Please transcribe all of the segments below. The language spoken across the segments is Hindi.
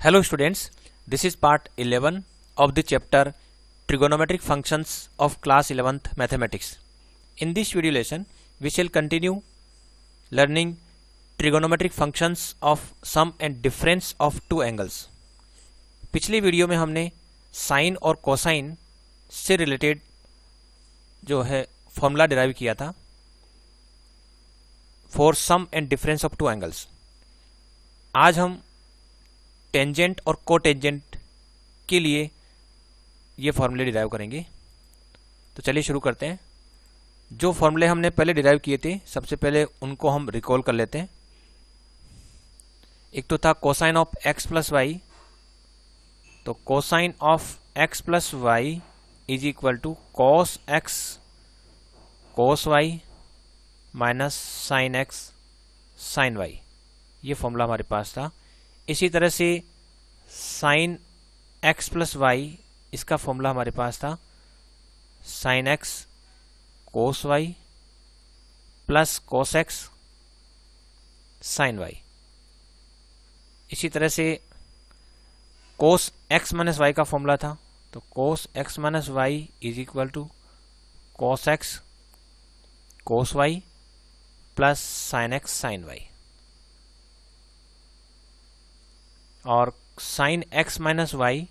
Hello students, this is part 11 of the chapter Trigonometric Functions of class 11th Mathematics. In this video lesson, we shall continue learning trigonometric functions of sum and difference of two angles. पिछली वीडियो में हमने साइन और कोसाइन से रिलेटेड जो है फॉर्मूला डिराइव किया था for sum and difference of two angles. आज हम टेंजेंट और कोटेंजेंट के लिए ये फॉर्मूले डिराइव करेंगे. तो चलिए शुरू करते हैं. जो फॉर्मूले हमने पहले डिराइव किए थे सबसे पहले उनको हम रिकॉल कर लेते हैं. एक तो था cosine of x plus Y. तो cosine of x plus Y is equal to cos X cos Y minus sine x sine Y. ये फॉर्मूला हमारे पास था. इसी तरह से साइन एक्स प्लस वाई, इसका फॉर्मूला हमारे पास था sine X cos Y plus cos X sine Y. इसी तरह से कोस एक्स माइनस वाई का फॉर्मूला था. तो cos X minus Y is equal to cos X cos Y plus sine x sine Y. और साइन एक्स माइनस वाई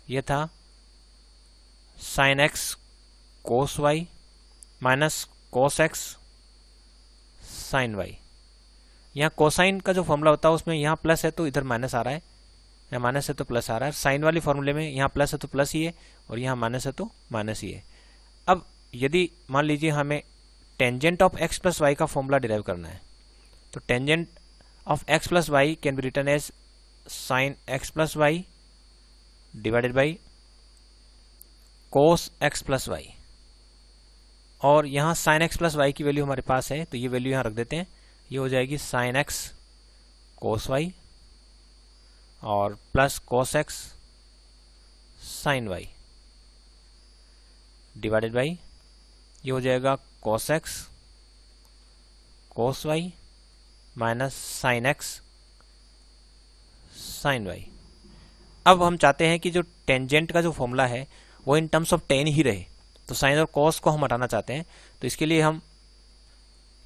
ये था sine X cos Y minus cos X sine Y. यहाँ कोसाइन का जो फॉर्मूला होता है उसमें यहाँ प्लस है तो इधर माइनस आ रहा है, यहाँ माइनस है तो प्लस आ रहा है. साइन वाली फॉर्मूले में यहाँ प्लस है तो प्लस ही है और यहाँ माइनस है तो माइनस ही है. अब यदि मान लीजिए हमें tangent of x plus y का फॉर्मूला डिराइव करना है तो tangent of x plus y can be written as sin x plus y divided by cos x plus y. और यहाँ sin x plus y की वैल्यू हमारे पास है तो ये वैल्यू यहाँ रख देते हैं. ये हो जाएगी sin x cos y और plus cos x sin y divided by ये हो जाएगा cos x cos y minus sine x sine y. अब हम चाहते हैं कि जो टेंजेंट का जो फॉर्मूला है वो इन टर्म्स ऑफ टेन ही रहे. तो साइन और कॉस को हम हटाना चाहते हैं. तो इसके लिए हम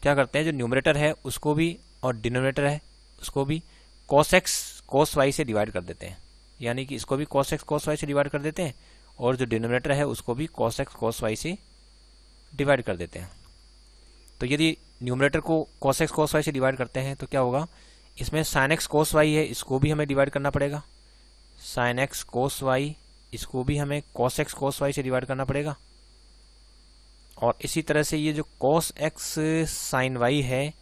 क्या करते हैं, जो न्यूमरेटर है उसको भी और डिनोमिनेटर है उसको भी कॉस एक्स कॉस वाई से डिवाइड कर देते हैं. यानी कि इसको भी कॉस एक्स कॉस वाई से डिवाइड कर देते हैं और जो डिनोमिनेटर है उसको भी कॉस एक्स कॉस वाई से डिवाइड कर देते हैं. तो यदि न्यूमरेटर को cos x cos y से डिवाइड करते हैं तो क्या होगा, इसमें sin x cos y है इसको भी हमें डिवाइड करना पड़ेगा. sin x cos y इसको भी हमें cos x cos y से डिवाइड करना पड़ेगा. और इसी तरह से ये जो cos x sin y है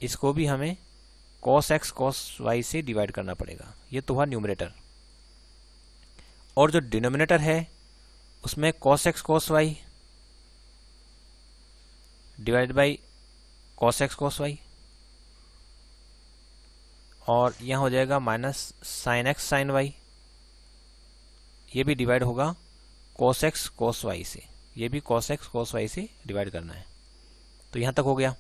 इसको भी हमें cos x cos y से डिवाइड करना पड़ेगा. ये तो हुआ न्यूमरेटर. और जो डिनोमिनेटर है उसमें cos x cos y divide by cos x cos y और यहाँ हो जाएगा minus sine x sine Y. ये भी डिवाइड होगा cos x cos y से. ये भी cos x cos y से डिवाइड करना है. तो यहाँ तक हो गया.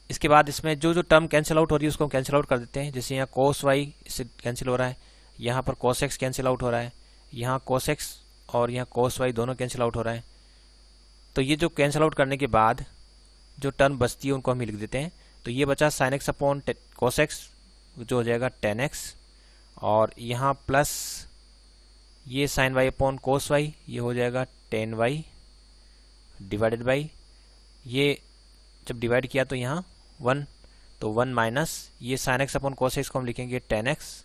इसके बाद इसमें जो जो टर्म कैंसिल आउट हो रही है उसको हम कैंसिल आउट कर देते हैं. जैसे यहाँ cos y इससे कैंसिल हो रहा है, यहाँ पर cos x कैंसिल आउट हो रहा है, यहाँ cos x और यहाँ cos y दोनों कैंसिल आउट हो रहा है. तो ये जो कैंसिल आउट करने के बाद जो टर्म बचती है उनको हम लिख देते हैं. तो ये बचा sine x upon cos x जो हो जाएगा टेन एक्स और यहाँ प्लस ये sine y upon cos y ये हो जाएगा टेन वाई डिवाइडेड बाई ये जब डिवाइड किया तो यहाँ वन तो वन माइनस ये sine x upon cos x को हम लिखेंगे टेन एक्स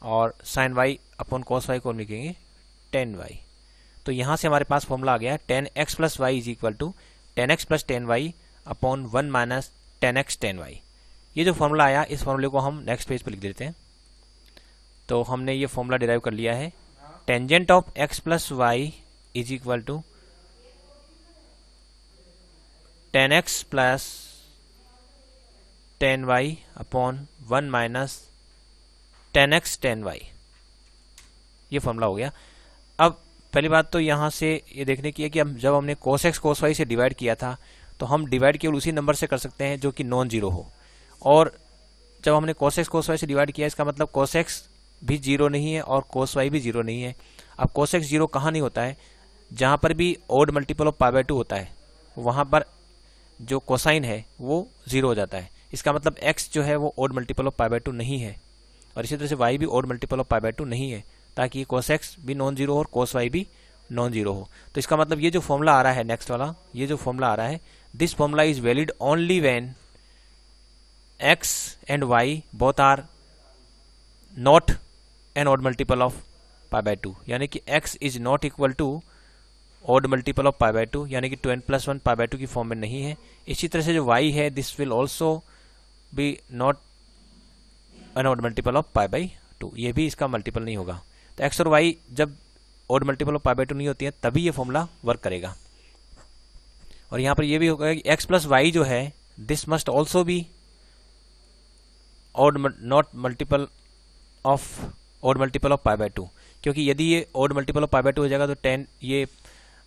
और sine y upon cos y को हम लिखेंगे टेन वाई. तो यहाँ से हमारे पास फॉर्मूला आ गया tan x plus Y is equal to tan x plus tan y upon one minus tan x tan y. ये जो फॉर्मूला आया इस फॉर्मूले को हम नेक्स्ट पेज पर लिख देते हैं. तो हमने ये फॉर्मूला डिराइव कर लिया है. Tangent of x plus Y is equal to tan x plus tan y upon one minus tan x tan y. ये फॉर्मूला हो गया. अब पहली बात तो यहाँ से ये देखने की है कि जब हमने cos x cos y से डिवाइड किया था तो हम डिवाइड केवल उसी नंबर से कर सकते हैं जो कि नॉन जीरो हो. और जब हमने cos x cos y से डिवाइड किया, इसका मतलब cos x भी 0 नहीं है और cos y भी 0 नहीं है। अब cos x 0 कहाँ नहीं होता है? जहाँ पर भी ओड मल्टीपल ऑफ π/2 होता है वहाँ पर जो कोसाइन है वो 0 हो जाता है। इसका मतलब x जो है वो ओड मल्टीपल ऑफ π/2 नहीं है, और इसी तरह से y भी ओड मल्टीपल ऑफ π/2 नहीं है, ताकि cos x भी नॉन जीरो हो और cos y भी नॉन जीरो हो। तो इसका मतलब ये जो फॉर्मूला आ रहा है नेक्स्ट वाला, ये जो फॉर्मूला आ रहा है, this formula is valid only when x and y both are not an odd multiple of π/2, यानी कि x is not equal to odd multiple of π/2, यानी कि 2n+1 π/2 की फॉर्म में नहीं है। इसी तरह से जो y है, this will also be not an odd multiple of π/2, ये भी इसका मल्टीपल नहीं होगा। तो x और y जब ओड मल्टीपल ऑफ π/2 नहीं होती है तभी ये फॉर्मूला वर्क करेगा। और यहाँ पर ये भी होगा कि x प्लस वाई जो है, this must also be odd not multiple of odd multiple of π/2, क्योंकि यदि ये ओड मल्टीपल ऑफ π/2 हो जाएगा तो 10 ये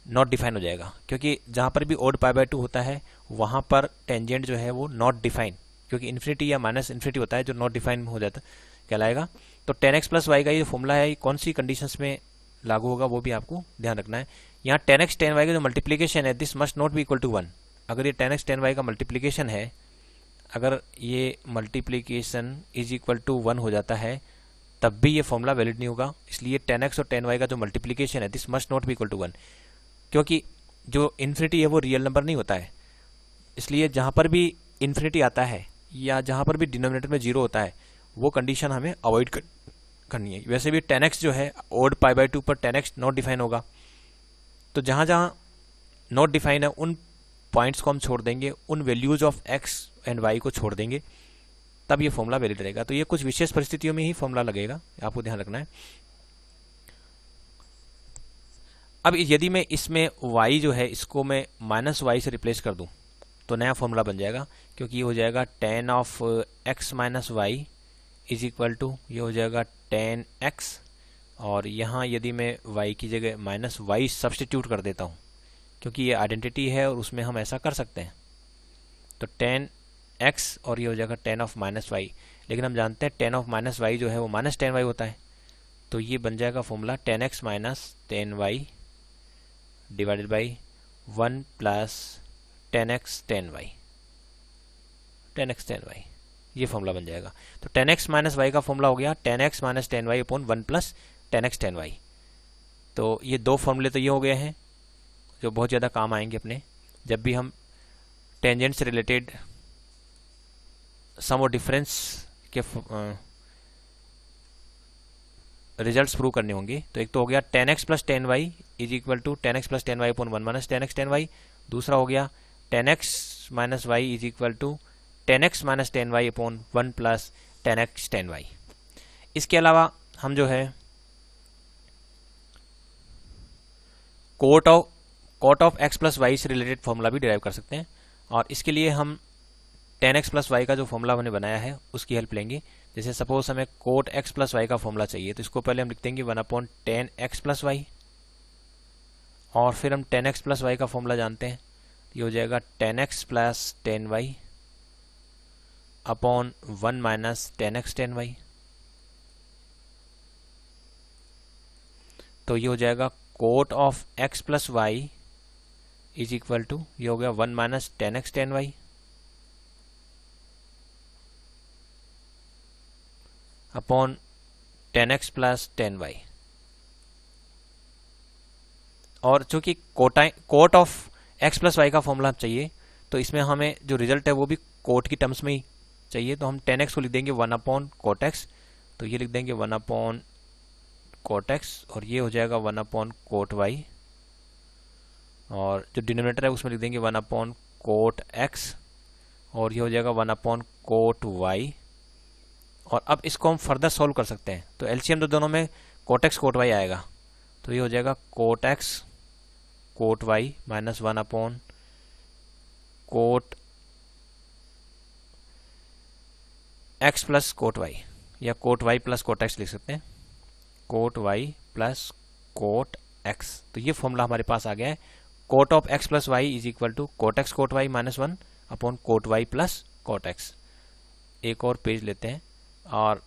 नॉट डिफाइन हो जाएगा, क्योंकि जहाँ पर भी ओड π/2 होता है वहाँ पर टेंजेंट जो है वो नॉट डिफाइन, क्योंकि इन्फिनिटी या माइनस इन्फिनिटी होता है जो नॉट डिफाइन हो जाता कहलाएगा। तो 10x प्लस वाई का ये फॉर्मूला है, कौन सी कंडीशंस में लागू होगा वो भी आपको ध्यान रखना है। यहाँ 10x 10y का जो मल्टीप्लीकेशन है, this must not be equal to 1। अगर ये 10x 10y का मल्टीप्लीकेशन है, अगर ये मल्टीप्लीकेशन इज इक्वल टू 1 हो जाता है तब भी ये फॉर्मूला वैलिड नहीं होगा। इसलिए 10x और 10y का जो मल्टीप्लीकेशन है, this must not be equal to 1, क्योंकि जो इन्फिनिटी है वो रियल नंबर नहीं होता है। इसलिए जहाँ पर भी इन्फिनिटी आता है या जहाँ पर भी डिनोमिनेटर में 0 होता है वो कंडीशन हमें अवॉइड करनी है। वैसे भी 10x जो है ओड π/2 पर 10x नॉट डिफाइन होगा, तो जहाँ जहाँ नॉट डिफाइन है उन पॉइंट्स को हम छोड़ देंगे, उन values of x and y को छोड़ देंगे, तब ये फॉर्मूला वैलिड रहेगा। तो ये कुछ विशेष परिस्थितियों में ही फॉर्मूला लगेगा, आपको ध्यान रखना है। अब यदि मैं इसमें y जो है इसको मैं -y से रिप्लेस कर दूं तो नया फॉर्मूला बन जाएगा, क्योंकि ये हो जाएगा tan of x minus Y is equal to, ये हो जाएगा tan x, और यहाँ यदि मैं y की जगह -y सब्सटीट्यूट कर देता हूँ, क्योंकि ये आइडेंटिटी है और उसमें हम ऐसा कर सकते हैं। तो tan x और ये हो जाएगा tan ऑफ -y, लेकिन हम जानते हैं tan ऑफ -y जो है वो -tan y होता है, तो ये बन जाएगा formula tan x minus tan y divided by 1 plus tan x tan y, tan x tan y, ये फॉर्मूला बन जाएगा। तो tan x माइनस y का फॉर्मूला हो गया tan x minus tan y upon 1 plus tan x tan y। तो ये दो फॉर्मूले तो ये हो गए हैं जो बहुत ज़्यादा काम आएंगे अपने, जब भी हम टेंजेंट से रिलेटेड सम और डिफरेंस के रिजल्ट्स प्रूव करने होंगे। तो एक तो हो गया tan x plus tan y is equal to tan x plus tan y upon 1 minus tan x tan y। दूसरा हो गया tan x minus y is equal to tan x minus tan y upon 1 plus tan x tan y। इसके अलावा हम जो है cot of x plus y से रिलेटेड फॉर्मूला भी डिराइव कर सकते हैं, और इसके लिए हम tan x प्लस वाई का जो फॉर्मूला हमने बनाया है उसकी हेल्प लेंगे। जैसे सपोज हमें कोट x प्लस वाई का फॉर्मूला चाहिए, तो इसको पहले हम लिख देंगे 1 upon tan x plus y, और फिर हम tan x प्लस वाई का फॉर्मूला जानते हैं, ये हो जाएगा tan x plus tan y upon 1 minus tan x tan y। तो ये हो जाएगा cot of x plus Y is equal to, ये हो गया 1 minus tan x tan y upon tan x plus tan y। और चूंकि cot of x plus y का फॉर्मूला चाहिए, तो इसमें हमें जो रिजल्ट है वो भी कोट की टर्म्स में ही चाहिए, तो हम tan x को लिख देंगे 1 अपॉन कोट x, तो ये लिख देंगे 1 अपॉन कोट x, और ये हो जाएगा 1 अपॉन कोट y, और जो डिनोमिनेटर है उसमें लिख देंगे 1 अपॉन कोट x, और ये हो जाएगा 1 अपॉन कोट y। और अब इसको हम फर्दर सॉल्व कर सकते हैं, तो एलसीएम तो दोनों में कोट x कोट y आएगा, तो ये हो जाएगा cot x cot y minus 1 upon cot x plus cot y, या cot y plus cot x लिख सकते हैं, cot y plus cot x। तो ये फॉर्मूला हमारे पास आ गया है, cot of x plus Y is equal to cot x cot y minus 1 upon cot y plus cot x। एक और पेज लेते हैं और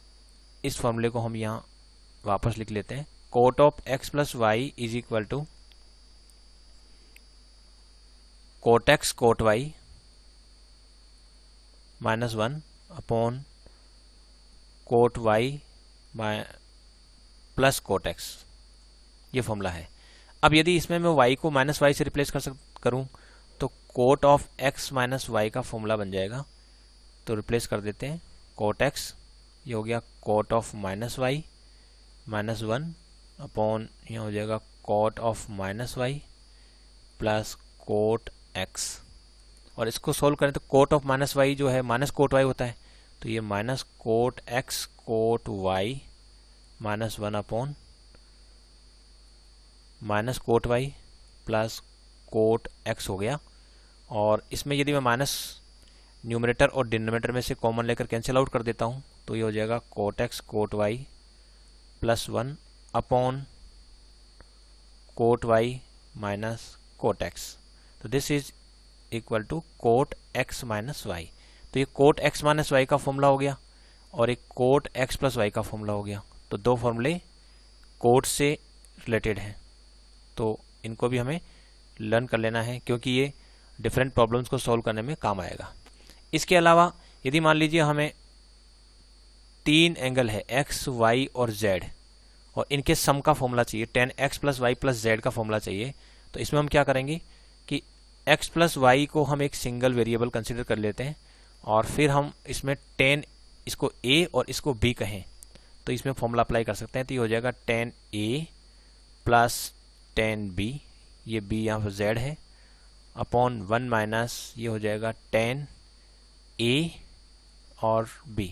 इस फॉर्मूले को हम यहाँ वापस लिख लेते हैं। Cot of x plus Y is equal to cot x cot y minus 1 upon cot y plus cot x. ये फॉर्मूला है। अब यदि इसमें मैं y को माइनस वाई से रिप्लेस करूं तो cot of x minus Y का फॉर्मूला बन जाएगा। तो रिप्लेस कर देते हैं कोट x, ये हो गया cot of minus y minus 1 upon ये हो जाएगा cot of minus y plus cot x। और इसको सोल्व करें तो कोट ऑफ माइनस वाई जो है माइनस कोट वाई होता है, तो ये minus cot x cot y minus 1 upon minus cot y plus cot x हो गया। और इसमें यदि मैं माइनस न्यूमरेटर और डिनोमिनेटर में से कॉमन लेकर कैंसिल आउट कर देता हूँ तो ये हो जाएगा cot x cot y plus 1 upon cot y minus cot x। तो this is equal to cot x minus y. तो ये कोट x माइनस वाई का फॉर्मूला हो गया और एक कोट x प्लस वाई का फॉर्मूला हो गया। तो दो फॉर्मूले कोट से रिलेटेड हैं, तो इनको भी हमें लर्न कर लेना है क्योंकि ये डिफरेंट प्रॉब्लम्स को सॉल्व करने में काम आएगा। इसके अलावा यदि मान लीजिए हमें तीन एंगल है x, y और z और इनके सम का फॉर्मूला चाहिए, tan x plus Y plus z का फॉर्मूला चाहिए, तो इसमें हम क्या करेंगे कि x प्लस वाई को हम एक सिंगल वेरिएबल कंसिडर कर लेते हैं और फिर हम इसमें tan इसको a और इसको b कहें तो इसमें फॉर्मूला अप्लाई कर सकते हैं। तो ये हो जाएगा tan a plus tan b, ये b यहाँ पर z है, अपॉन 1 माइनस ये हो जाएगा tan a और b।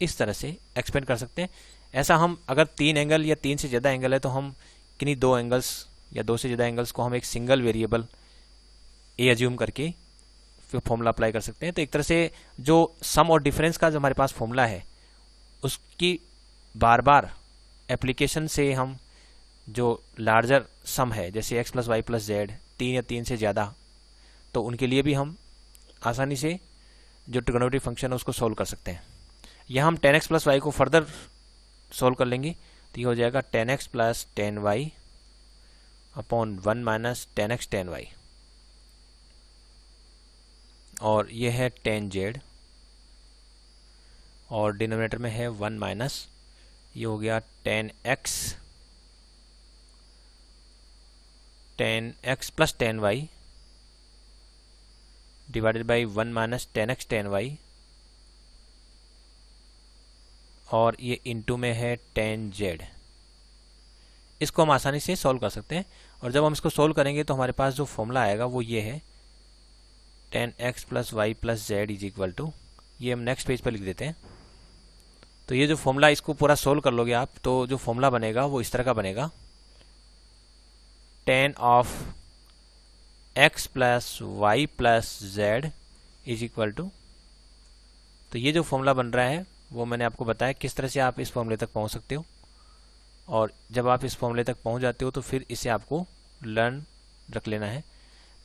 इस तरह से एक्सपेंड कर सकते हैं। ऐसा हम अगर तीन एंगल या तीन से ज़्यादा एंगल है तो हम किन्हीं दो एंगल्स या दो से ज़्यादा एंगल्स को हम एक सिंगल वेरिएबल ए एज्यूम करके फिर फॉर्मूला अप्लाई कर सकते हैं। तो एक तरह से जो सम और डिफरेंस का जो हमारे पास फॉर्मूला है उसकी बार बार एप्लीकेशन से हम जो लार्जर सम है जैसे x plus Y plus z तीन या तीन से ज़्यादा, तो उनके लिए भी हम आसानी से जो ट्रिग्नोमेट्रिक फंक्शन है उसको सोल्व कर सकते हैं। यहाँ हम tan x प्लस वाई को फर्दर सोल्व कर लेंगे तो ये हो जाएगा tan x plus tan y upon 1 minus tan x tan y और ये है tan z और डिनोमिनेटर में है 1 माइनस ये हो गया tan x plus tan y divided by 1 minus tan x tan y और ये इनटू में है tan z। इसको हम आसानी से सॉल्व कर सकते हैं और जब हम इसको सॉल्व करेंगे तो हमारे पास जो फॉर्मूला आएगा वो ये है tan x plus Y plus z is equal to, ये हम नेक्स्ट पेज पर लिख देते हैं। तो ये जो फॉर्मूला इसको पूरा सॉल्व कर लोगे आप तो जो फॉर्मूला बनेगा वो इस तरह का बनेगा, tan of x plus Y plus z is equal to. तो ये जो फॉर्मूला बन रहा है वो मैंने आपको बताया किस तरह से आप इस फॉर्मूले तक पहुंच सकते हो और जब आप इस फॉर्मूले तक पहुंच जाते हो तो फिर इसे आपको लर्न रख लेना है।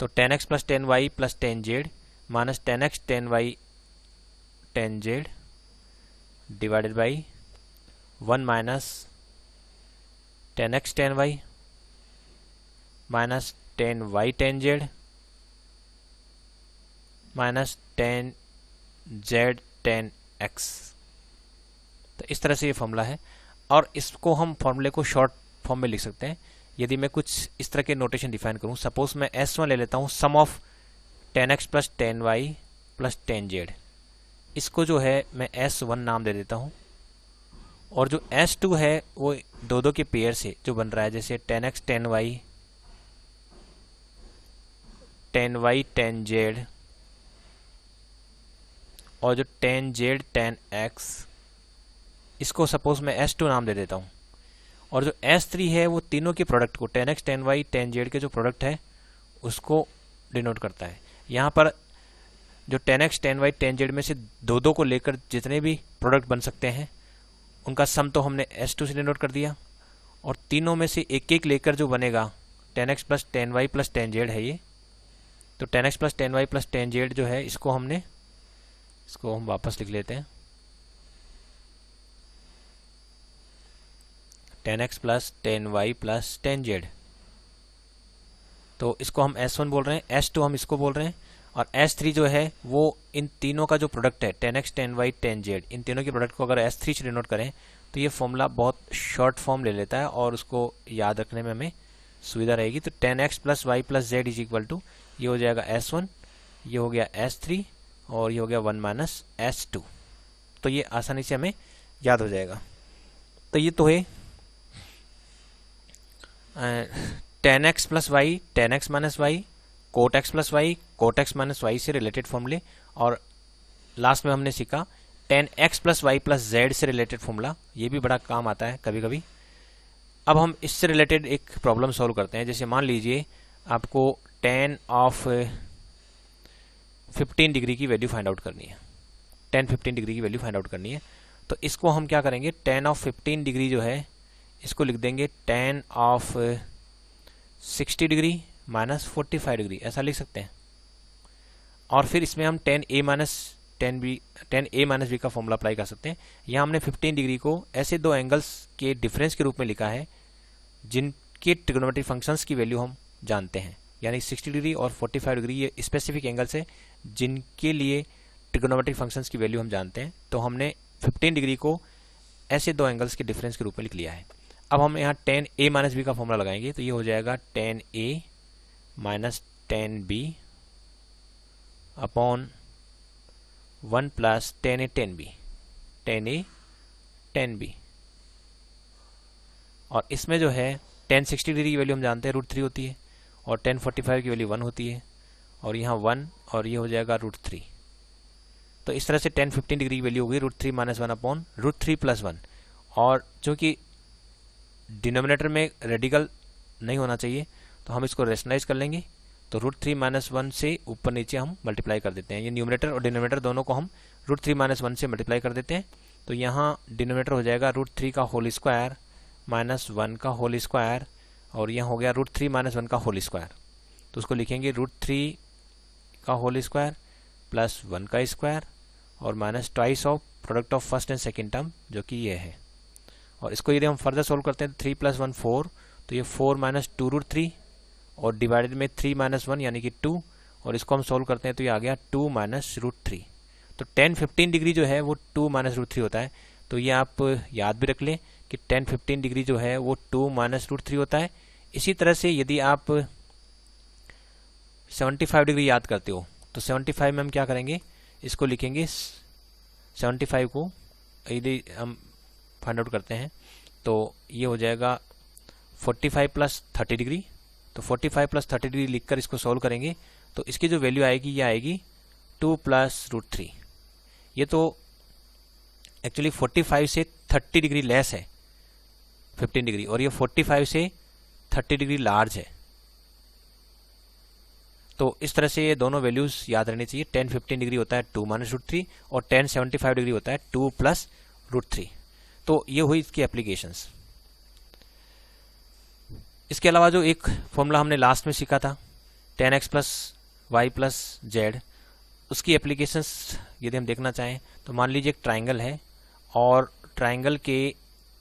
तो tan x plus tan y plus tan z minus tan x tan y tan z divided by 1 minus tan x tan y minus tan y tan z minus tan z tan x। तो इस तरह से ये फॉर्मूला है और इसको हम फॉर्मूले को शॉर्ट फॉर्म में लिख सकते हैं। यदि मैं कुछ इस तरह के नोटेशन डिफाइन करूं, सपोज मैं S1 ले लेता हूं, sum of tan x plus tan y plus tan z, इसको जो है मैं S1 नाम दे देता हूं और जो S2 है वो दो दो के पेयर से जो बन रहा है जैसे tan x tan y tan z और जो tan z tan x, इसको सपोज मैं S2 नाम दे देता हूं और जो S3 है वो तीनों के प्रोडक्ट को tan x tan y tan z के जो प्रोडक्ट है उसको डिनोट करता है। यहाँ पर जो tan x tan y tan z में से दो दो को लेकर जितने भी प्रोडक्ट बन सकते हैं उनका सम तो हमने S2 से डिनोट कर दिया और तीनों में से एक एक लेकर जो बनेगा tan x plus tan y plus tan z है ये, तो tan x plus tan y plus tan z जो है इसको हमने इसको हम वापस लिख लेते हैं, 10x plus 10y plus 10z। तो इसको हम S1 बोल रहे हैं, S2 हम इसको बोल रहे हैं, और S3 जो है वो इन तीनों का जो प्रोडक्ट है 10x 10y 10z, इन तीनों के प्रोडक्ट को अगर S3 से डिनोट करें तो ये फॉर्मूला बहुत शॉर्ट फॉर्म ले लेता है और उसको याद रखने में हमें सुविधा रहेगी। तो 10x plus Y plus z is equal to, ये हो जाएगा S1, ये हो गया S3 और ये हो गया 1 माइनस S2। तो ये आसानी से हमें याद हो जाएगा। तो ये तो है 10x plus y 10x minus y, cot x plus y cot x minus y से रिलेटेड फॉर्मूले, और लास्ट में हमने सीखा 10x plus Y plus z से रिलेटेड फॉर्मूला, ये भी बड़ा काम आता है कभी कभी। अब हम इससे रिलेटेड एक प्रॉब्लम सॉल्व करते हैं। जैसे मान लीजिए आपको tan ऑफ 15 डिग्री की वैल्यू फाइंड आउट करनी है, tan 15 डिग्री की वैल्यू फाइंड आउट करनी है। तो इसको हम क्या करेंगे, tan ऑफ 15 डिग्री जो है इसको लिख देंगे tan of 60 degree minus 45 degree, ऐसा लिख सकते हैं। और फिर इसमें हम tan a माइनस बी का फॉर्मूला अप्लाई कर सकते हैं। यहाँ हमने 15 डिग्री को ऐसे दो एंगल्स के डिफरेंस के रूप में लिखा है जिनके ट्रिग्नोमेट्रिक फंक्शंस की वैल्यू हम जानते हैं, यानी 60 डिग्री और 45 डिग्री ये स्पेसिफिक एंगल्स है जिनके लिए ट्रिग्नोमेट्रिक फंक्शंस की वैल्यू हम जानते हैं। तो हमने 15 डिग्री को ऐसे दो एंगल्स के डिफरेंस के रूप में लिख लिया है। अब हम यहाँ tan a माइनस बी का फॉर्मूला लगाएंगे, तो ये हो जाएगा tan a minus tan b upon 1 plus tan a tan b, tan a tan b। और इसमें जो है tan 60 डिग्री की वैल्यू हम जानते हैं √3 होती है, और tan 45 की वैल्यू 1 होती है, और यहाँ 1 और ये हो जाएगा √3। तो इस तरह से tan 15 डिग्री की वैल्यू होगी √3 माइनस 1 अपॉन √3 प्लस 1। और जो कि डिनोमिनेटर में रेडिकल नहीं होना चाहिए तो हम इसको रेशनलाइज कर लेंगे। तो √3 माइनस 1 से ऊपर नीचे हम मल्टीप्लाई कर देते हैं, ये न्यूमिनेटर और डिनोमिनेटर दोनों को हम √3 माइनस 1 से मल्टीप्लाई कर देते हैं। तो यहाँ डिनोमिनेटर हो जाएगा √3 का होल स्क्वायर माइनस 1 का होल स्क्वायर, और यहाँ हो गया √3 माइनस 1 का होल स्क्वायर। तो उसको लिखेंगे √3 का होल स्क्वायर प्लस 1 का स्क्वायर और minus twice of product of first and second term, जो कि ये है। और इसको यदि हम फर्दर सोल्व करते हैं तो 3 प्लस 1 4, तो ये 4 माइनस 2√3 और डिवाइडेड में 3 माइनस 1 यानी कि 2, और इसको हम सोल्व करते हैं तो ये आ गया 2 माइनस √3। तो tan 15 डिग्री जो है वो 2 माइनस √3 होता है। तो ये आप याद भी रख लें कि tan 15 डिग्री जो है वो 2 माइनस √3 होता है। इसी तरह से यदि आप 75 डिग्री याद करते हो तो 75 में हम क्या करेंगे, इसको लिखेंगे 75 को यदि हम फाइंड आउट करते हैं तो ये हो जाएगा 45 प्लस 30 डिग्री। तो 45 प्लस 30 डिग्री लिखकर इसको सॉल्व करेंगे तो इसकी जो वैल्यू आएगी ये आएगी 2 प्लस √3। ये तो एक्चुअली 45 से 30 डिग्री लेस है 15 डिग्री, और ये 45 से 30 डिग्री लार्ज है। तो इस तरह से ये दोनों वैल्यूज याद रहनी चाहिए। tan 15 डिग्री होता है 2 माइनस √3 और tan 75 डिग्री होता है 2 प्लस √3। तो ये हुई इसकी एप्लीकेशंस। इसके अलावा जो एक फॉर्मूला हमने लास्ट में सीखा था tan x plus Y plus z, उसकी एप्लीकेशंस यदि हम देखना चाहें तो मान लीजिए एक ट्राइंगल है और ट्राइंगल के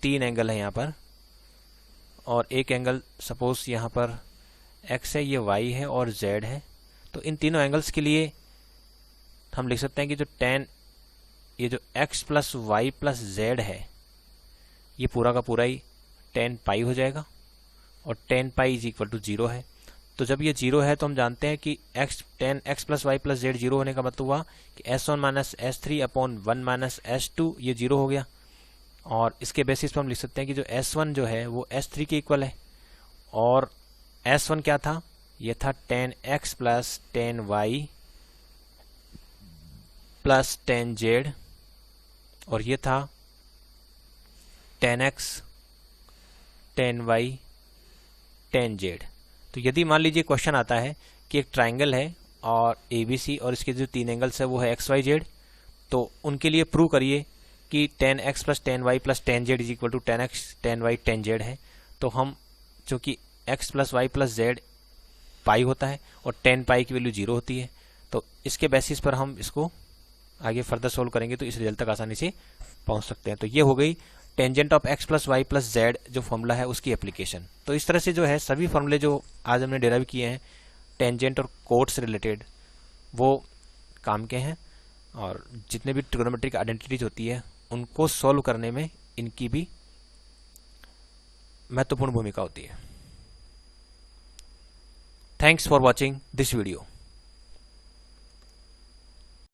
3 एंगल हैं यहाँ पर, और एक एंगल सपोज यहाँ पर x है, ये y है और z है। तो इन तीनों एंगल्स के लिए हम लिख सकते हैं कि जो ये जो x plus Y plus z है ये पूरा का पूरा ही tan पाई हो जाएगा, और tan pi is equal to 0 है। तो जब ये 0 है तो हम जानते हैं कि tan x plus Y plus z 0 होने का मतलब हुआ कि S1 minus S3 upon 1 minus S2 ये 0 हो गया। और इसके बेसिस पर हम लिख सकते हैं कि जो S1 जो है वो S3 के इक्वल है, और S1 क्या था, ये था tan x plus tan y plus tan z, और ये था tan x tan y tan z। तो यदि मान लीजिए क्वेश्चन आता है कि एक ट्राइंगल है और ABC और इसके जो 3 एंगल्स है वो है XY Z, तो उनके लिए प्रूव करिए कि tan x plus tan y plus tan z is equal to tan x tan y tan z है। तो हम चूँकि x plus Y plus Z pi होता है और tan पाई की वैल्यू 0 होती है, तो इसके बेसिस पर हम इसको आगे फर्दर सोल्व करेंगे तो इस रिजल्ट तक आसानी से पहुंच सकते हैं। तो ये हो गई tangent of x plus Y plus z जो फॉर्मूला है उसकी एप्लीकेशन। तो इस तरह से जो है सभी फॉर्मूले जो आज हमने डेराइव किए हैं टेंजेंट और कोट से रिलेटेड वो काम के हैं, और जितने भी ट्रिग्नोमेट्रिक आइडेंटिटीज होती है उनको सॉल्व करने में इनकी भी महत्वपूर्ण भूमिका होती है। Thanks for watching this video.